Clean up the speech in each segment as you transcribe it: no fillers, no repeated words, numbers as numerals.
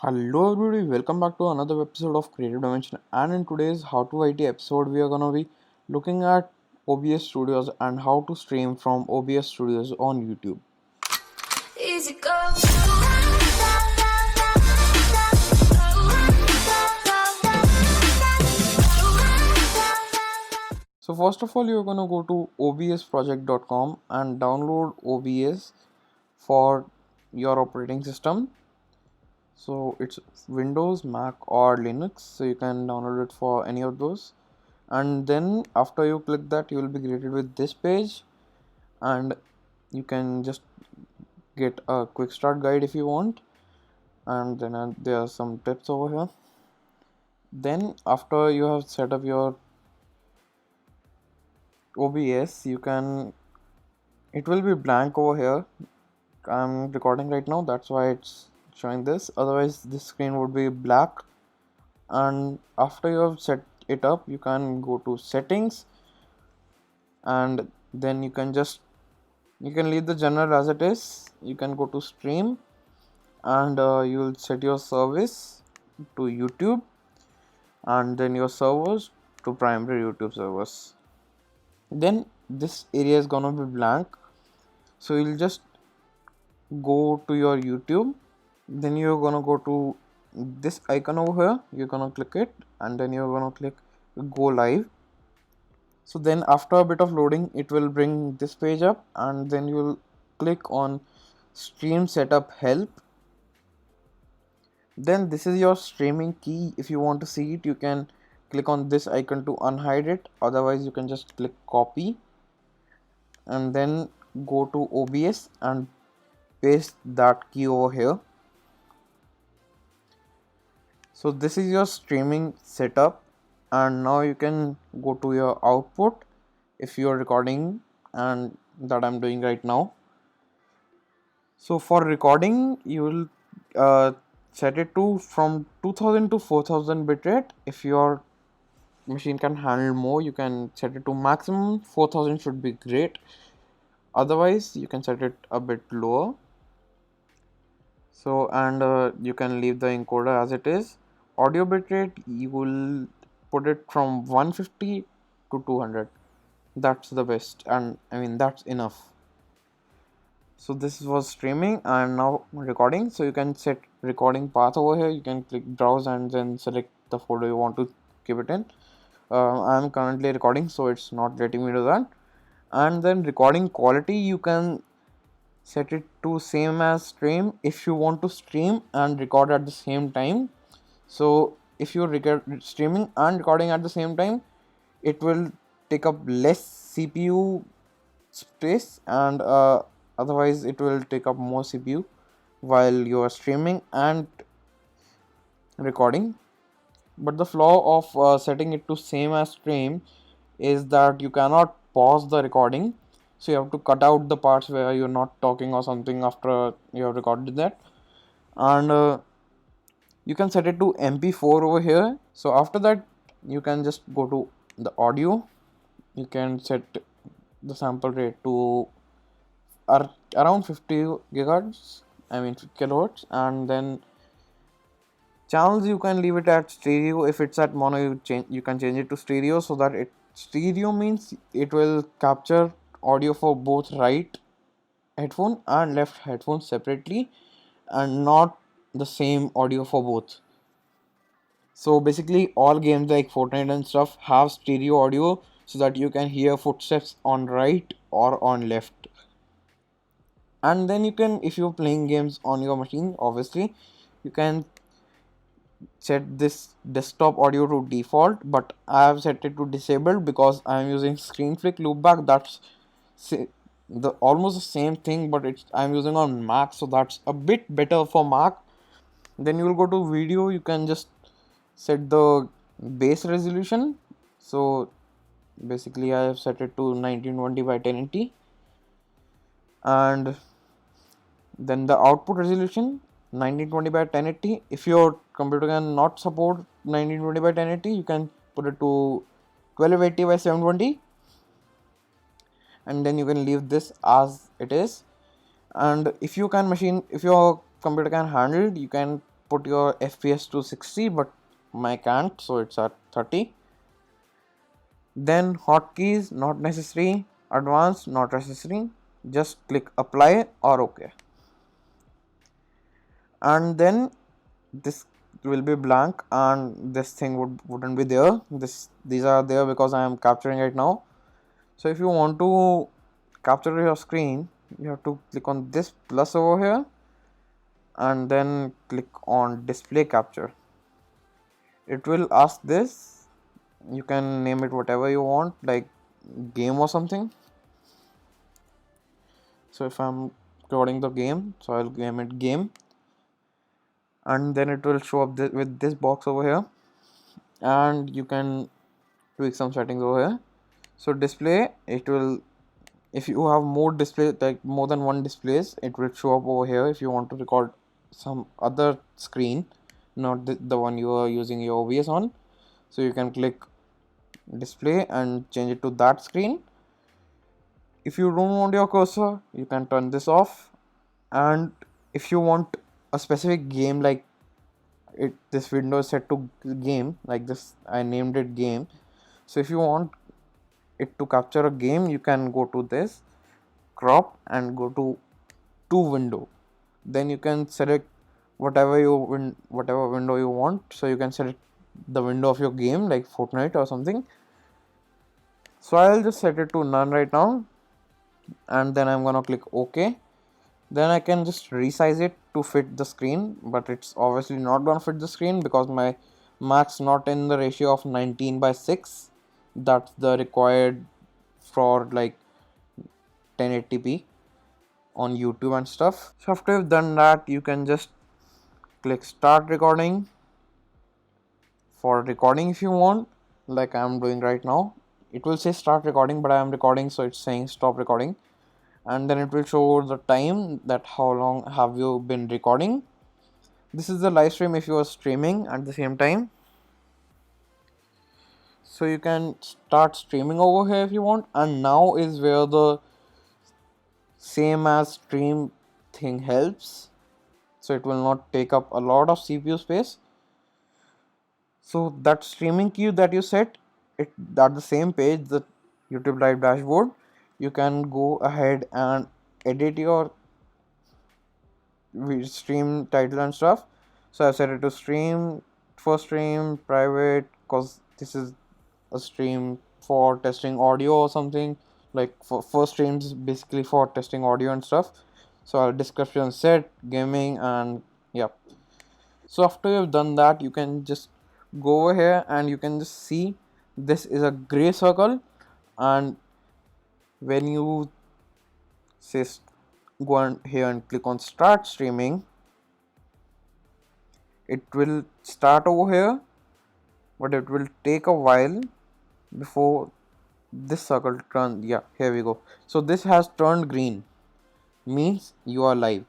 Hello everybody, welcome back to another episode of Creative Dimension, and in today's How to IT episode we are gonna be looking at OBS Studios and how to stream from OBS Studios on YouTube. Easy go. So first of all you're gonna go to obsproject.com and download OBS for your operating system. So it's Windows, Mac or Linux, so you can download it for any of those. And then after you click that you will be greeted with this page, and you can just get a quick start guide if you want, and then there are some tips over here. Then after you have set up your OBS, it will be blank over here. I'm recording right now, that's why it's showing this, otherwise this screen would be black. And after you have set it up you can go to settings, and then you can leave the general as it is. You can go to stream, and you will set your service to YouTube, and then your servers to primary YouTube servers. Then this area is gonna be blank, so you'll just go to your YouTube. Then you're gonna go to this icon over here, you're gonna click it, and then you're gonna click go live. So then after a bit of loading it will bring this page up, and then you will click on stream setup help. Then this is your streaming key. If you want to see it you can click on this icon to unhide it, otherwise you can just click copy and then go to OBS and paste that key over here. So this is your streaming setup, and now you can go to your output if you are recording, and that I'm doing right now. So for recording you will set it to from 2000 to 4000 bitrate. If your machine can handle more you can set it to maximum. 4000 should be great, otherwise you can set it a bit lower. So and you can leave the encoder as it is. Audio bitrate you will put it from 150 to 200. That's the best, and I mean that's enough. So this was streaming and now recording. So you can set recording path over here. You can click browse and then select the folder you want to keep it in. I'm currently recording, so it's not letting me do that. And then recording quality you can set it to same as stream if you want to stream and record at the same time. So if you're streaming and recording at the same time, it will take up less CPU space, and otherwise it will take up more CPU while you are streaming and recording. But the flaw of setting it to same as stream is that you cannot pause the recording, so you have to cut out the parts where you're not talking or something after you have recorded that. And you can set it to MP4 over here. So after that you can just go to the audio. You can set the sample rate to around 50 gigahertz, I mean kilohertz, and then channels you can leave it at stereo. If it's at mono you can change it to stereo, so that stereo means it will capture audio for both right headphone and left headphone separately, and not the same audio for both. So basically all games like Fortnite and stuff have stereo audio, so that you can hear footsteps on right or on left. And then you can, if you're playing games on your machine, obviously you can set this desktop audio to default, but I have set it to disabled because I am using screen flick loopback. That's the almost the same thing, but I'm using on Mac, so that's a bit better for Mac. Then you will go to video. You can just set the base resolution. So basically I have set it to 1920 by 1080, and then the output resolution 1920 by 1080. If your computer can not support 1920 by 1080 you can put it to 1280 by 720, and then you can leave this as it is. And if your computer can handle it, you can put your FPS to 60, but my can't, so it's at 30. Then hotkeys not necessary, advanced not necessary, just click apply or OK. And then this will be blank and this thing wouldn't be there. These are there because I am capturing right now. So if you want to capture your screen, you have to click on this plus over here and then click on display capture. It will ask this, you can name it whatever you want, like game or something. So if I'm recording the game, so I'll name it game, and then it will show up with this box over here, and you can tweak some settings over here. So display, it will, if you have more display, like more than one displays, it will show up over here if you want to record some other screen, not the one you are using your OBS on. So you can click display and change it to that screen. If you don't want your cursor, you can turn this off. And if you want a specific game, like this window is set to game, like this, I named it game. So if you want it to capture a game, you can go to this crop and go to window. Then you can select whatever window you want. So you can select the window of your game, like Fortnite or something. So I'll just set it to none right now, and then I'm gonna click OK. Then I can just resize it to fit the screen, but it's obviously not gonna fit the screen because my Mac's not in the ratio of 19:6. That's the required for like 1080p on YouTube and stuff. So after you've done that, you can just click start recording for recording if you want, like I'm doing right now. It will say start recording, but I am recording, so it's saying stop recording. And then it will show the time, that how long have you been recording. This is the live stream if you are streaming at the same time. So you can start streaming over here if you want, and now is where the same as stream thing helps. So it will not take up a lot of CPU space. So that streaming queue that you set, it at the same page, the YouTube Live dashboard, you can go ahead and edit your stream title and stuff. So I've set it to stream, first stream, private, because this is a stream for testing audio or something. Like for first streams basically for testing audio and stuff. So I'll description set, gaming, and yeah. So after you've done that, you can just go over here and you can just see this is a gray circle, and when you say go on here and click on start streaming, it will start over here, but it will take a while before this circle turns. Yeah, here we go. So this has turned green, means you are live.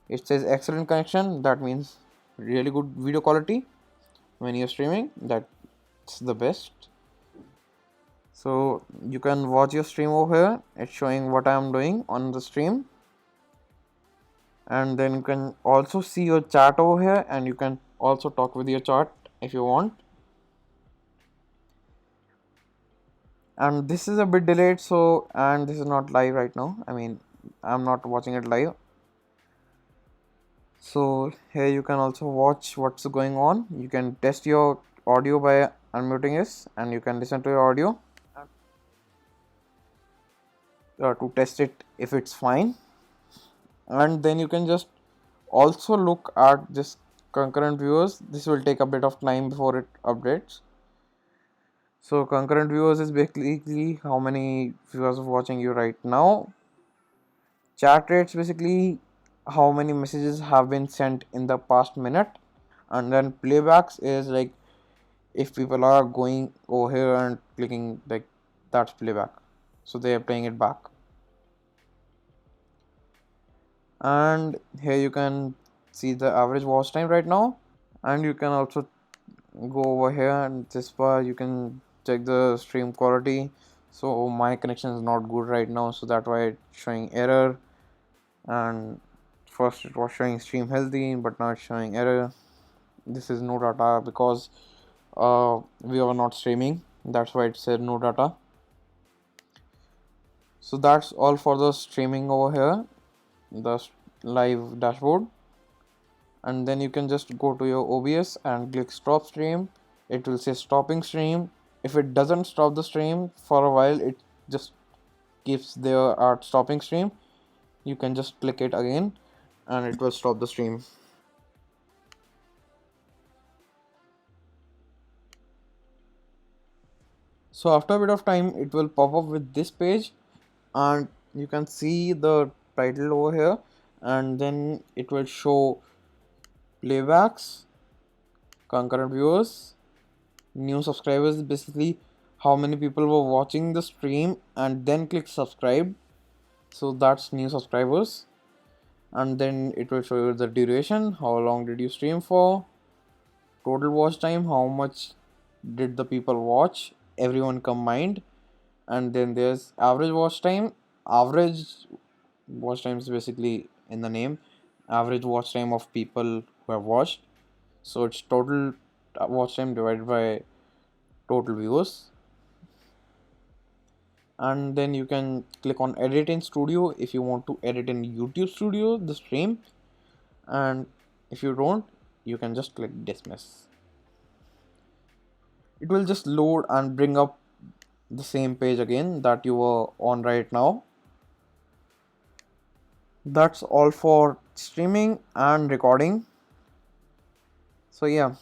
It says excellent connection, that means really good video quality when you're streaming. That's the best. So you can watch your stream over here. It's showing what I am doing on the stream, and then you can also see your chat over here, and you can also talk with your chat if you want. And this is a bit delayed, so, and this is not live right now, I mean I'm not watching it live. So here you can also watch what's going on. You can test your audio by unmuting this, and you can listen to your audio to test it if it's fine. And then you can just also look at this concurrent viewers. This will take a bit of time before it updates. So concurrent viewers is basically how many viewers are watching you right now. Chat rates basically how many messages have been sent in the past minute. And then playbacks is like if people are going over here and clicking, like that's playback, so they are playing it back. And here you can see the average watch time right now, and you can also go over here and this bar you can check the stream quality. So my connection is not good right now, so that's why it's showing error. And first it was showing stream healthy, but now it's showing error. this is no data because we are not streaming. That's why it said no data. So that's all for the streaming over here, the live dashboard. And then you can just go to your OBS and click stop stream. It will say stopping stream. If it doesn't stop the stream for a while, it just keeps there at stopping stream. You can just click it again and it will stop the stream. So after a bit of time, it will pop up with this page and you can see the title over here, and then it will show playbacks, concurrent viewers, new subscribers, basically how many people were watching the stream and then click subscribe. So that's new subscribers. And then it will show you the duration, how long did you stream for, total watch time, how much did the people watch, everyone combined. And then there's average watch time. Average watch time is basically in the name, average watch time of people who have watched. So it's total watch time divided by total viewers. And then you can click on edit in studio if you want to edit in YouTube studio the stream, and if you don't, you can just click dismiss. It will just load and bring up the same page again that you were on right now. That's all for streaming and recording. So yeah,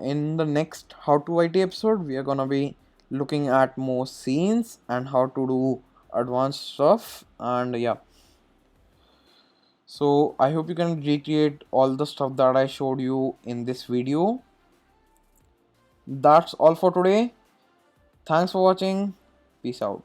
in the next how to IT episode, we are gonna be looking at more scenes and how to do advanced stuff. And yeah, so I hope you can recreate all the stuff that I showed you in this video. That's all for today. Thanks for watching. Peace out.